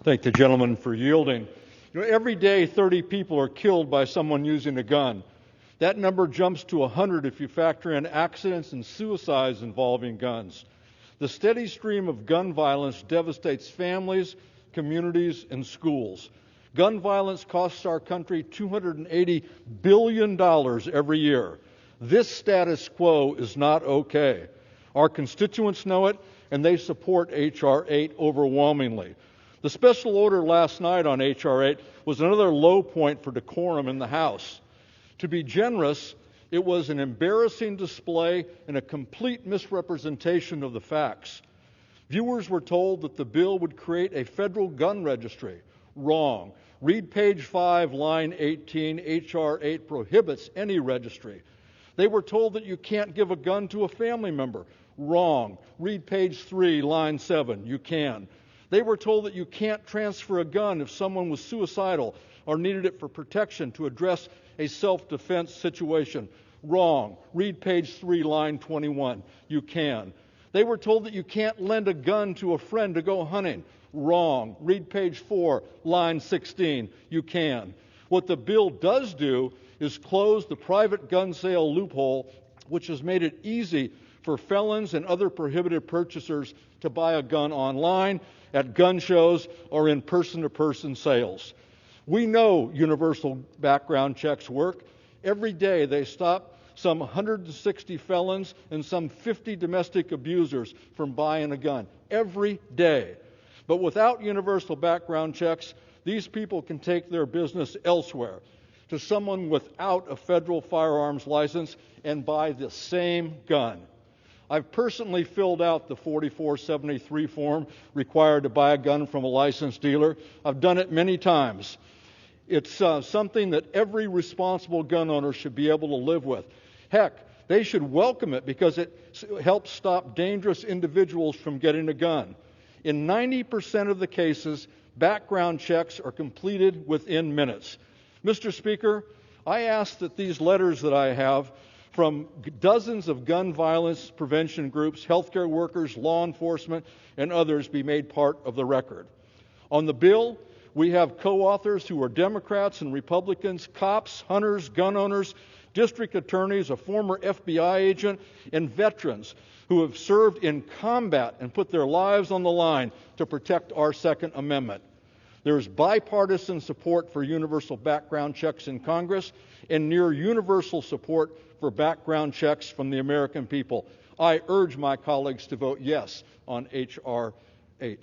Thank the gentleman for yielding. Every day 30 people are killed by someone using a gun. That number jumps to 100 if you factor in accidents and suicides involving guns. The steady stream of gun violence devastates families, communities, and schools. Gun violence costs our country $280 billion every year. This status quo is not okay. Our constituents know it, and they support H.R. 8 overwhelmingly. The special order last night on H.R. 8 was another low point for decorum in the House. To be generous, it was an embarrassing display and a complete misrepresentation of the facts. Viewers were told that the bill would create a federal gun registry. Wrong. Read page 5, line 18. H.R. 8 prohibits any registry. They were told that you can't give a gun to a family member. Wrong. Read page 3, line 7. You can. They were told that you can't transfer a gun if someone was suicidal or needed it for protection to address a self-defense situation. Wrong. Read page 3, line 21. You can. They were told that you can't lend a gun to a friend to go hunting. Wrong. Read page 4, line 16. You can. What the bill does do is close the private gun sale loophole, which has made it easy for felons and other prohibited purchasers to buy a gun online, at gun shows, or in person-to-person sales. We know universal background checks work. Every day they stop some 160 felons and some 50 domestic abusers from buying a gun. Every day. But without universal background checks, these people can take their business elsewhere, to someone without a federal firearms license, and buy the same gun. I've personally filled out the 4473 form required to buy a gun from a licensed dealer. I've done it many times. It's something that every responsible gun owner should be able to live with. Heck, they should welcome it because it helps stop dangerous individuals from getting a gun. In 90% of the cases, background checks are completed within minutes. Mr. Speaker, I ask that these letters that I have from dozens of gun violence prevention groups, healthcare workers, law enforcement, and others be made part of the record. On the bill, we have co-authors who are Democrats and Republicans, cops, hunters, gun owners, district attorneys, a former FBI agent, and veterans who have served in combat and put their lives on the line to protect our Second Amendment. There is bipartisan support for universal background checks in Congress and near universal support for background checks from the American people. I urge my colleagues to vote yes on H.R. 8.